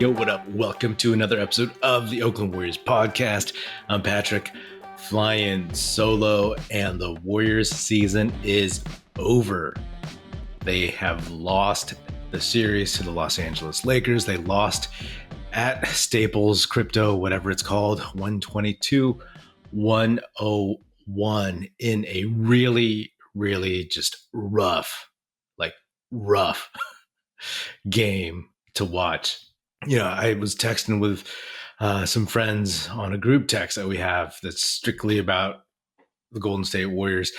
Yo, what up? Welcome to another episode of the Oakland Warriors podcast. I'm Patrick, flying solo, and the Warriors season is over. They have lost the series to the Los Angeles Lakers. They lost at Staples Crypto, whatever it's called, 122-101 in a really, really just rough game to watch. You know, I was texting with some friends on a group text that we have that's strictly about the Golden State Warriors.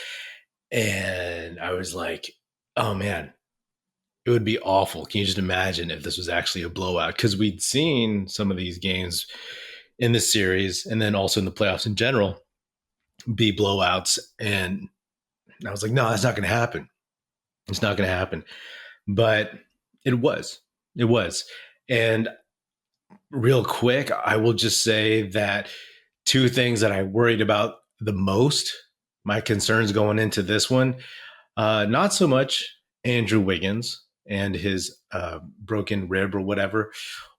And I was like, oh man, it would be awful. Can you just imagine if this was actually a blowout? Because we'd seen some of these games in this series and then also in the playoffs in general be blowouts. And I was like, no, that's not going to happen. It's not going to happen. But it was. It was. And real quick, I will just say that two things that I worried about the most, my concerns going into this one, not so much Andrew Wiggins and his broken rib or whatever,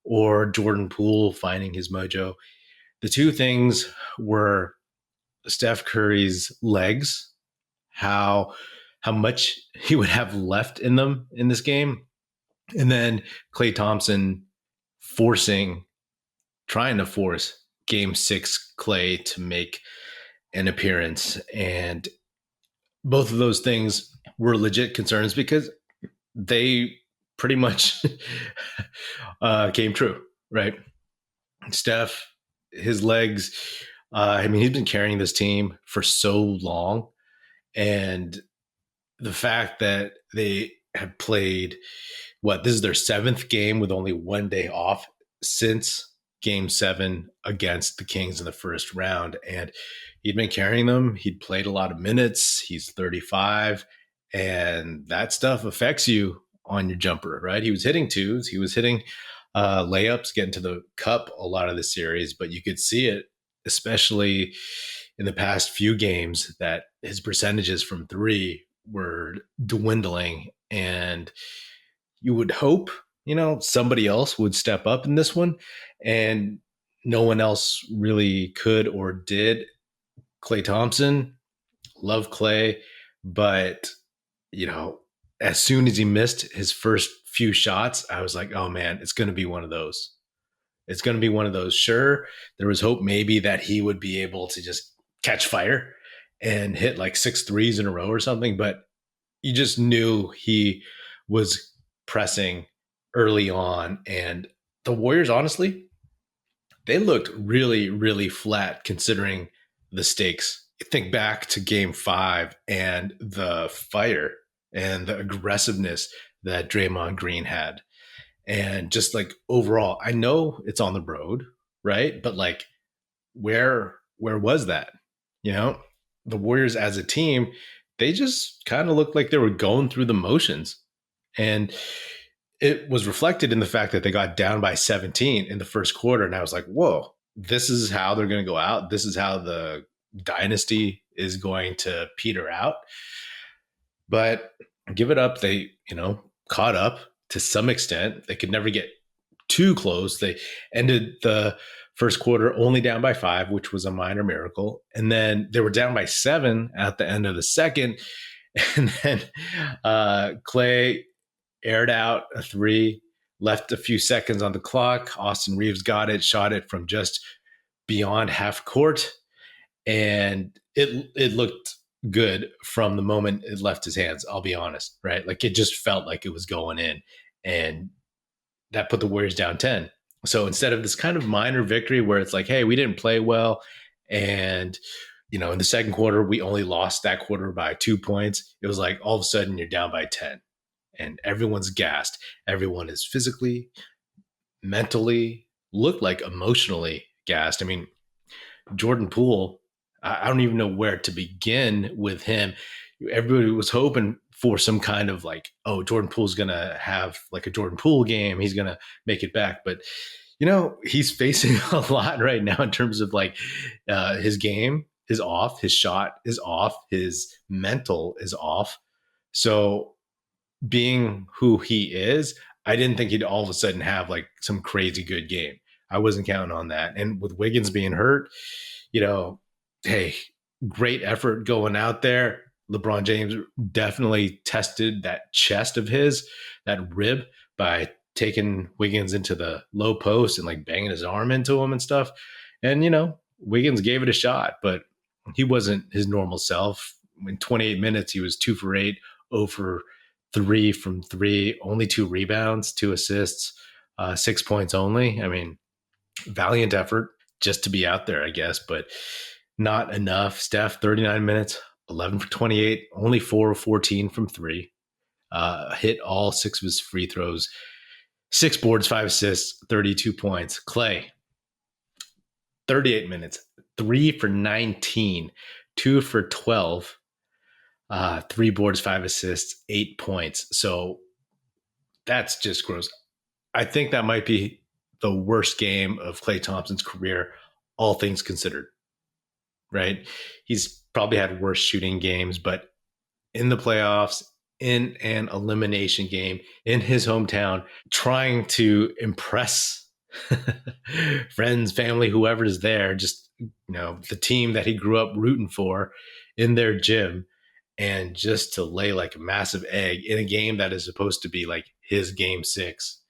or Jordan Poole finding his mojo. The two things were Steph Curry's legs, how much he would have left in them in this game, and then Klay Thompson trying to force Game 6 Klay to make an appearance. And both of those things were legit concerns because they pretty much came true, right? Steph, his legs, he's been carrying this team for so long. And the fact that they have played, this is their seventh game with only 1 day off since Game 7 against the Kings in the first round. And he'd been carrying them. He'd played a lot of minutes. He's 35. And that stuff affects you on your jumper, right? He was hitting twos. He was hitting layups, getting to the cup a lot of the series. But you could see it, especially in the past few games, that his percentages from three were dwindling. And you would hope, somebody else would step up in this one, and no one else really could or did. Klay Thompson, love Klay, but, as soon as he missed his first few shots, I was like, oh man, it's going to be one of those. It's going to be one of those. Sure, there was hope maybe that he would be able to just catch fire and hit like 6 threes in a row or something, but you just knew he was pressing early on. And the Warriors, honestly, they looked really, really flat considering the stakes. Think back to Game 5 and the fire and the aggressiveness that Draymond Green had. And just like overall, I know it's on the road, right? But like, where was that? The Warriors as a team, they just kind of looked like they were going through the motions. And it was reflected in the fact that they got down by 17 in the first quarter. And I was like, whoa, this is how they're going to go out. This is how the dynasty is going to peter out. But give it up. They, caught up to some extent. They could never get too close. They ended the first quarter only down by 5, which was a minor miracle. And then they were down by 7 at the end of the second. And then Klay aired out a 3, left a few seconds on the clock. Austin Reeves got it, shot it from just beyond half court. And it looked good from the moment it left his hands, I'll be honest, right? Like it just felt like it was going in, and that put the Warriors down 10. So instead of this kind of minor victory where it's like, hey, we didn't play well, and in the second quarter, we only lost that quarter by 2 points. It was like all of a sudden you're down by 10 and everyone's gassed. Everyone is physically, mentally, looked like emotionally gassed. I mean, Jordan Poole, I don't even know where to begin with him. Everybody was hoping for some kind of like, oh, Jordan Poole's going to have like a Jordan Poole game. He's going to make it back. But, he's facing a lot right now in terms of like his game is off, his shot is off, his mental is off. So being who he is, I didn't think he'd all of a sudden have like some crazy good game. I wasn't counting on that. And with Wiggins being hurt, hey, great effort going out there. LeBron James definitely tested that chest of his, that rib, by taking Wiggins into the low post and like banging his arm into him and stuff. And, Wiggins gave it a shot, but he wasn't his normal self. In 28 minutes, he was 2 for 8, 0 for 3 from 3, only 2 rebounds, 2 assists, 6 points only. I mean, valiant effort just to be out there, I guess, but not enough. Steph, 39 minutes, 11 for 28, only 4 of 14 from 3. Hit all 6 of his free throws, 6 boards, 5 assists, 32 points. Klay, 38 minutes, 3 for 19, 2 for 12, 3 boards, 5 assists, 8 points. So that's just gross. I think that might be the worst game of Klay Thompson's career, all things considered, right? He's probably had worse shooting games, but in the playoffs, in an elimination game in his hometown, trying to impress friends, family, whoever's there, just, the team that he grew up rooting for in their gym, and just to lay like a massive egg in a game that is supposed to be like his game 6.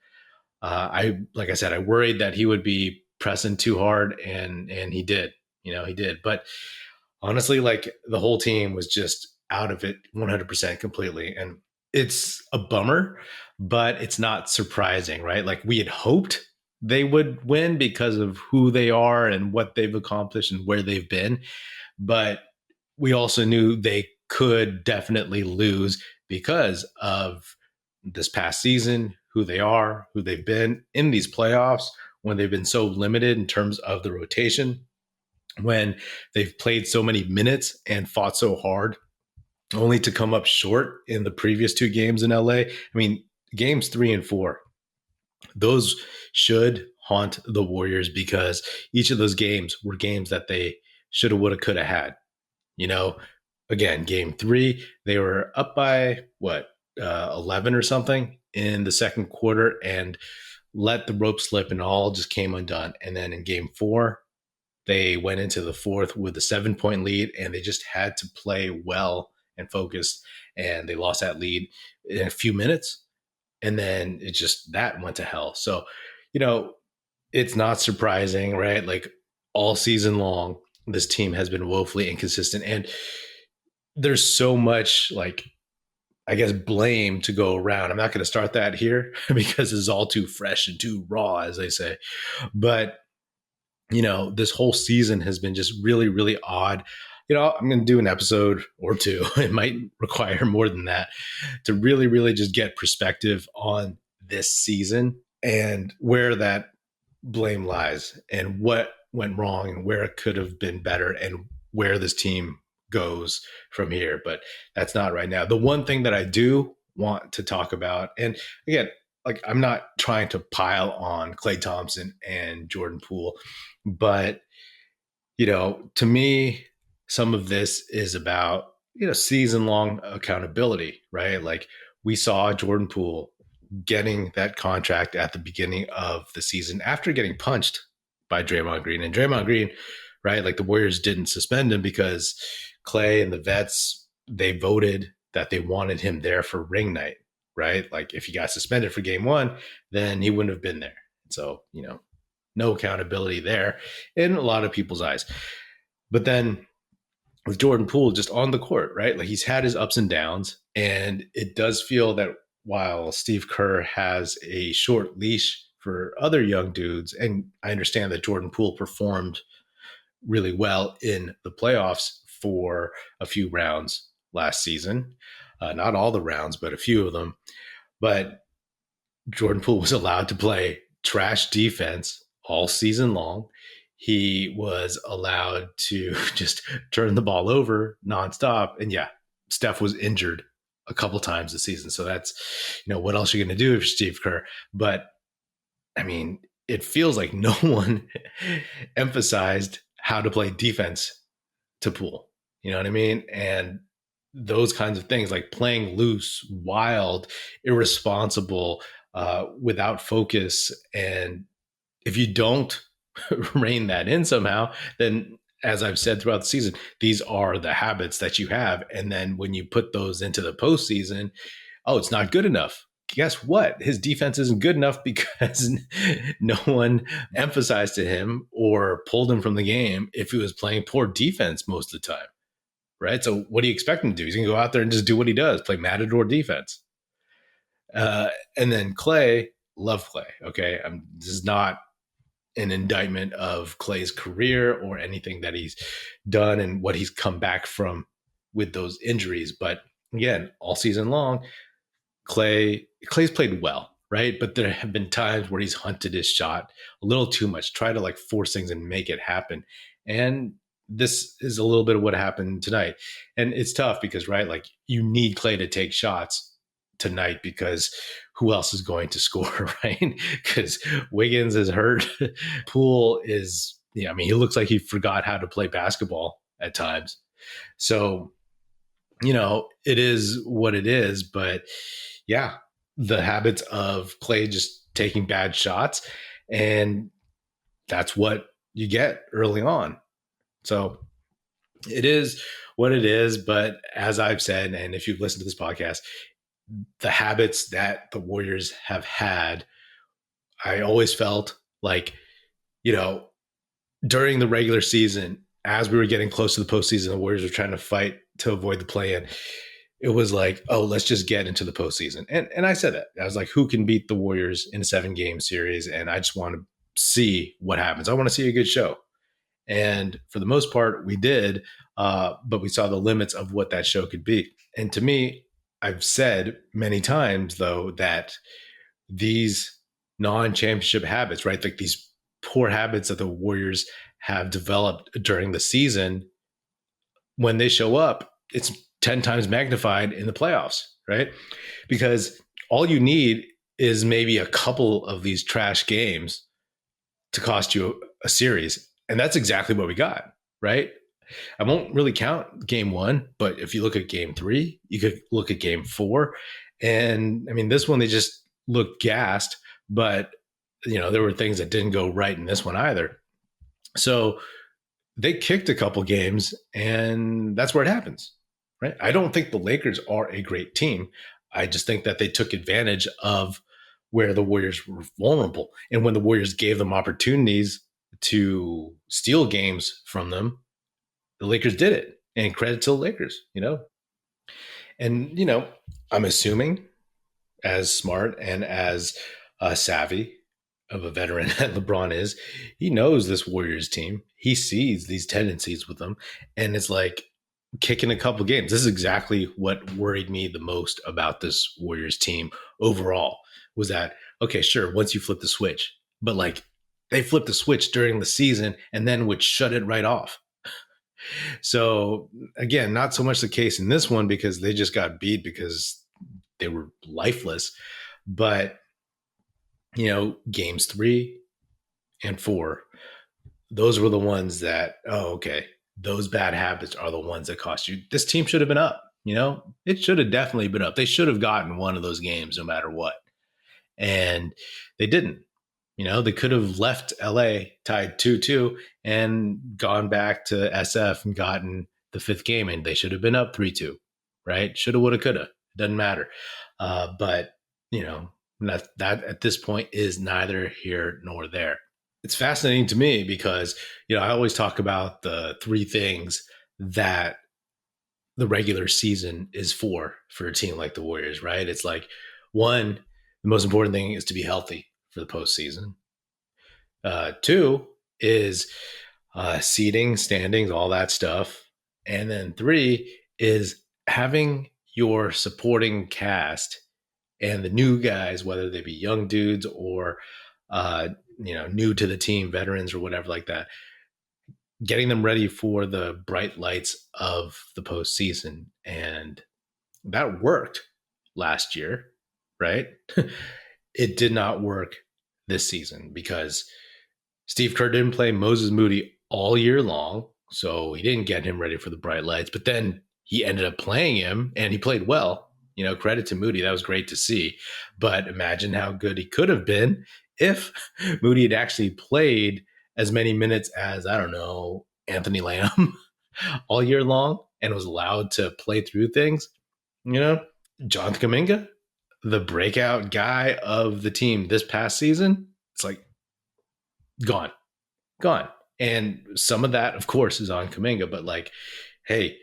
Like I said, I worried that he would be pressing too hard, and he did. He did. But honestly, like, the whole team was just out of it 100% completely. And it's a bummer, but it's not surprising, right? Like, we had hoped they would win because of who they are and what they've accomplished and where they've been. But we also knew they could definitely lose because of this past season, who they are, who they've been in these playoffs, when they've been so limited in terms of the rotation, when they've played so many minutes and fought so hard, only to come up short in the previous 2 games in LA. I mean, games 3 and 4, those should haunt the Warriors, because each of those games were games that they should have, would have, could have had. Again, game 3, they were up by 11 or something in the second quarter and let the rope slip, and all just came undone. And then in game 4, they went into the fourth with a 7-point lead, and they just had to play well and focused, and they lost that lead in a few minutes. And then that went to hell. So, it's not surprising, right? Like, all season long, this team has been woefully inconsistent, and there's so much, like, I guess, blame to go around. I'm not going to start that here because it's all too fresh and too raw, as they say. But, this whole season has been just really, really odd. I'm going to do an episode or 2. It might require more than that to really, really just get perspective on this season and where that blame lies and what went wrong and where it could have been better and where this team goes from here. But that's not right now. The one thing that I do want to talk about, and again, like, I'm not trying to pile on Klay Thompson and Jordan Poole, but, to me, some of this is about, season-long accountability, right? Like, we saw Jordan Poole getting that contract at the beginning of the season after getting punched by Draymond Green. And Draymond Green, right, like, the Warriors didn't suspend him because Klay and the vets, they voted that they wanted him there for ring night, right? Like, if he got suspended for game 1, then he wouldn't have been there. So, no accountability there in a lot of people's eyes. But then with Jordan Poole just on the court, right? Like, he's had his ups and downs, and it does feel that while Steve Kerr has a short leash for other young dudes, and I understand that Jordan Poole performed really well in the playoffs for a few rounds last season, not all the rounds, but a few of them. But Jordan Poole was allowed to play trash defense all season long. He was allowed to just turn the ball over nonstop. And yeah, Steph was injured a couple times this season. So that's, what else are you going to do if you're Steve Kerr? But I mean, it feels like no one emphasized how to play defense to Poole. You know what I mean? And those kinds of things, like playing loose, wild, irresponsible, without focus. And if you don't rein that in somehow, then as I've said throughout the season, these are the habits that you have. And then when you put those into the postseason, oh, it's not good enough. Guess what? His defense isn't good enough because no one emphasized to him or pulled him from the game if he was playing poor defense most of the time. Right. So what do you expect him to do? He's going to go out there and just do what he does, play matador defense. And then Klay, love Klay. Okay. This is not an indictment of Klay's career or anything that he's done and what he's come back from with those injuries. But again, all season long, Klay's played well, right? But there have been times where he's hunted his shot a little too much, try to like force things and make it happen. And this is a little bit of what happened tonight. And it's tough because, right, like you need Klay to take shots tonight because who else is going to score, right? Because Wiggins is hurt. Poole is, I mean, he looks like he forgot how to play basketball at times. So, it is what it is. But yeah, the habits of Klay just taking bad shots, and that's what you get early on. So it is what it is. But as I've said, and if you've listened to this podcast, the habits that the Warriors have had, I always felt like, during the regular season, as we were getting close to the postseason, the Warriors were trying to fight to avoid the play-in. It was like, oh, let's just get into the postseason. And I said that. I was like, who can beat the Warriors in a 7-game series? And I just want to see what happens. I want to see a good show. And for the most part, we did. But we saw the limits of what that show could be. And to me, I've said many times, though, that these non-championship habits, right, like these poor habits that the Warriors have developed during the season, when they show up, it's 10 times magnified in the playoffs, right? Because all you need is maybe a couple of these trash games to cost you a series. And that's exactly what we got, right? I won't really count game 1, but if you look at game 3, you could look at game 4. And I mean, this one, they just looked gassed, but there were things that didn't go right in this one either. So they kicked a couple games, and that's where it happens, right? I don't think the Lakers are a great team. I just think that they took advantage of where the Warriors were vulnerable. And when the Warriors gave them opportunities to steal games from them, the Lakers did it, and credit to the Lakers, And, I'm assuming as smart and as savvy of a veteran that LeBron is, he knows this Warriors team. He sees these tendencies with them, and it's like kicking a couple games. This is exactly what worried me the most about this Warriors team overall, was that, okay, sure, once you flip the switch, but like they flipped the switch during the season and then would shut it right off. So again, not so much the case in this one because they just got beat because they were lifeless. But, games 3 and 4, those were the ones that, okay, those bad habits are the ones that cost you. This team should have been up, it should have definitely been up. They should have gotten one of those games no matter what. And they didn't. They could have left LA tied 2-2 and gone back to SF and gotten the 5th game, and they should have been up 3-2, right? Shoulda, woulda, coulda. It doesn't matter. But, that at this point is neither here nor there. It's fascinating to me because, I always talk about the 3 things that the regular season is for a team like the Warriors, right? It's like, 1, the most important thing is to be healthy for the postseason. 2 is seeding, standings, all that stuff. And then 3 is having your supporting cast and the new guys, whether they be young dudes or, new to the team, veterans or whatever like that, getting them ready for the bright lights of the postseason. And that worked last year, right? It did not work this season because Steve Kerr didn't play Moses Moody all year long, so he didn't get him ready for the bright lights. But then he ended up playing him, and he played well. credit to Moody. That was great to see. But imagine how good he could have been if Moody had actually played as many minutes as, I don't know, Anthony Lamb all year long and was allowed to play through things. Jonathan Kuminga, the breakout guy of the team this past season, it's like gone. And some of that, of course, is on Kuminga, but like, hey,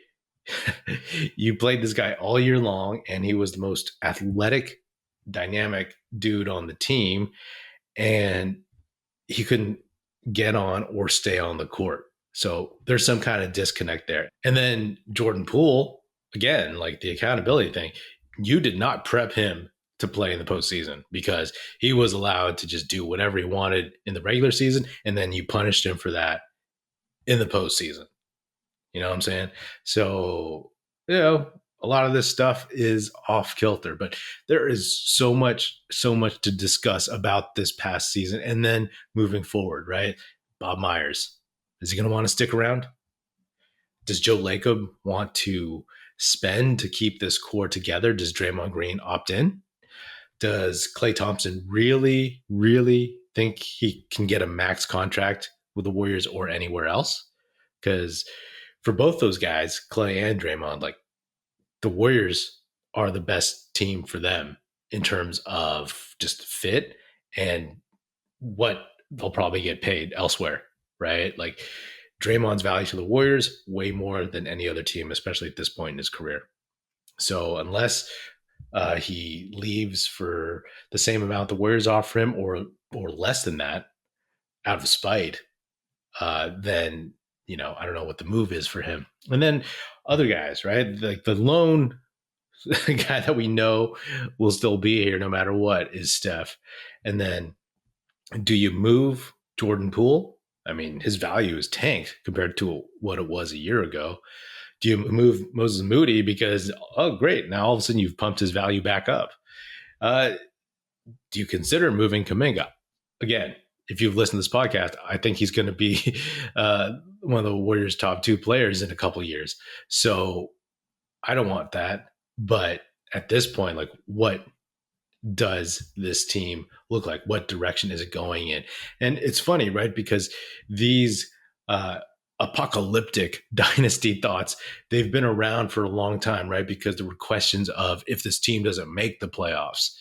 you played this guy all year long, and he was the most athletic, dynamic dude on the team, and he couldn't get on or stay on the court. So there's some kind of disconnect there. And then Jordan Poole, again, like the accountability thing, you did not prep him to play in the postseason because he was allowed to just do whatever he wanted in the regular season, and then you punished him for that in the postseason. You know what I'm saying? So, a lot of this stuff is off kilter, but there is so much to discuss about this past season and then moving forward, right? Bob Myers, is he going to want to stick around? Does Joe Lacob want to spend to keep this core together? Does Draymond Green opt in? Does Klay Thompson really, really think he can get a max contract with the Warriors or anywhere else? Because for both those guys, Klay and Draymond, like the Warriors are the best team for them in terms of just fit and what they'll probably get paid elsewhere, right? Like Draymond's value to the Warriors way more than any other team, especially at this point in his career. So unless he leaves for the same amount the Warriors offer him or less than that out of spite, then I don't know what the move is for him. And then other guys, right? Like the lone guy that we know will still be here no matter what is Steph. And then do you move Jordan Poole? I mean, his value is tanked compared to what it was a year ago. Do you move Moses Moody because, oh, great, now all of a sudden you've pumped his value back up? Do you consider moving Kuminga? Again, if you've listened to this podcast, I think he's going to be one of the Warriors' top 2 players in a couple of years. So I don't want that. But at this point, like, what does this team look like? What direction is it going in? And it's funny, right? Because these apocalyptic dynasty thoughts, they've been around for a long time, right? Because there were questions of if this team doesn't make the playoffs,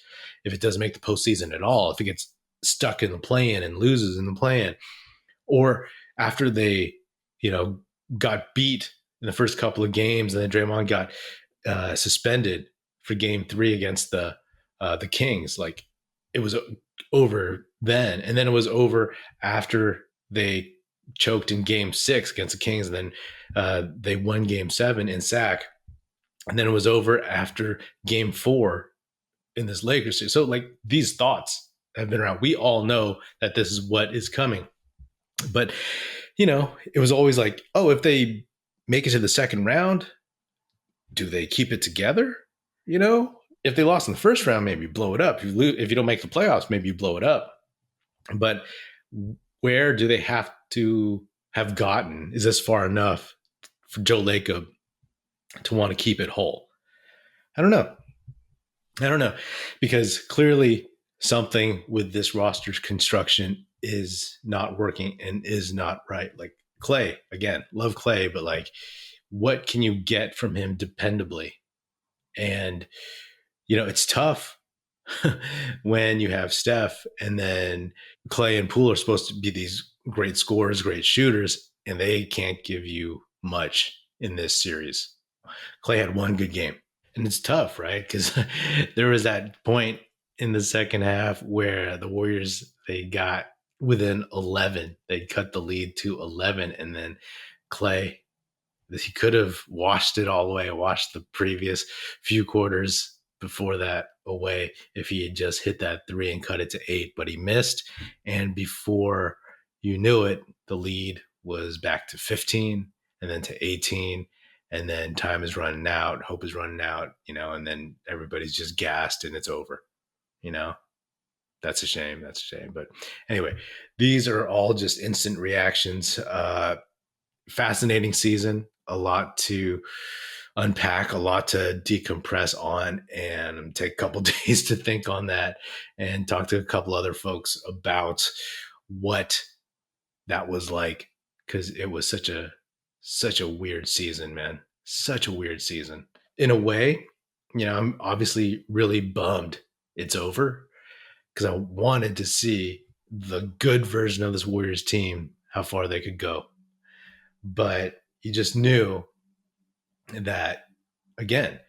if it doesn't make the postseason at all, if it gets stuck in the play-in and loses in the play-in, or after they, got beat in the first couple of games, and then Draymond got suspended for Game 3 against the Kings. Like, it was over then, and then it was over after they choked in Game 6 against the Kings, and then they won Game 7 in sack, and then it was over after Game 4 in this Lakers series. So, like, these thoughts have been around. We all know that this is what is coming. But, it was always like, oh, if they make it to the second round, do they keep it together? If they lost in the first round, maybe blow it up. If you don't make the playoffs, maybe you blow it up. But where do they have to have gotten? Is this far enough for Joe Lacob to want to keep it whole? I don't know. Because clearly something with this roster's construction is not working and is not right. Like Klay, again, love Klay, but like, what can you get from him dependably? And, it's tough when you have Steph and then Klay and Poole are supposed to be these great scorers, great shooters, and they can't give you much in this series. Klay had one good game. And it's tough, right? Because there was that point in the second half where the Warriors, they got within 11. They cut the lead to 11. And then Klay, he could have washed it all away, washed the previous few quarters before that away if he had just hit that 3 and cut it to 8. But he missed. And before you knew it, the lead was back to 15 and then to 18. And then time is running out, hope is running out, and then everybody's just gassed and it's over, That's a shame. But anyway, these are all just instant reactions. Fascinating season, a lot to unpack, a lot to decompress on, and take a couple days to think on that and talk to a couple other folks about what that was like, because it was such a weird season, man. Such a weird season. In a way, I'm obviously really bummed it's over because I wanted to see the good version of this Warriors team, how far they could go. But you just knew that, again,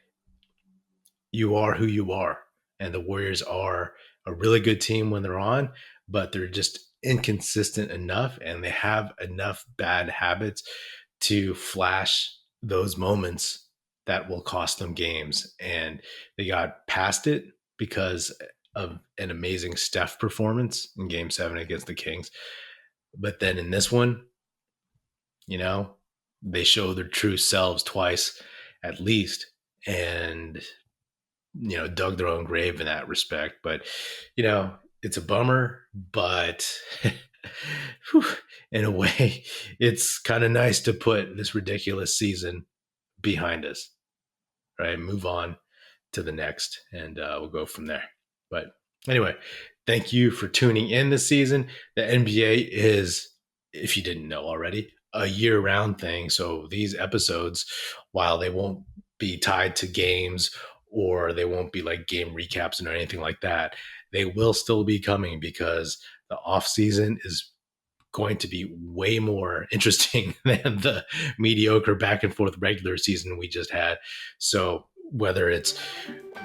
you are who you are. And the Warriors are a really good team when they're on, but they're just inconsistent enough and they have enough bad habits to flash those moments that will cost them games. And they got past it because of an amazing Steph performance in game 7 against the Kings. But then in this one, they show their true selves twice at least. And dug their own grave in that respect. But, it's a bummer, but in a way, it's kind of nice to put this ridiculous season behind us, right? Move on to the next, and we'll go from there. But anyway, thank you for tuning in this season. The NBA is, if you didn't know already, a year-round thing. So these episodes, while they won't be tied to games or they won't be like game recaps or anything like that, they will still be coming because the offseason is going to be way more interesting than the mediocre back and forth regular season we just had. So whether it's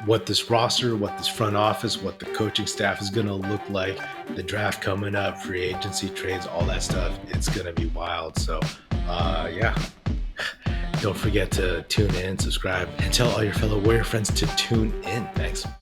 what this roster, what this front office, what the coaching staff is going to look like, the draft coming up, free agency, trades, all that stuff, it's going to be wild. So yeah, don't forget to tune in, subscribe, and tell all your fellow Warrior friends to tune in. Thanks.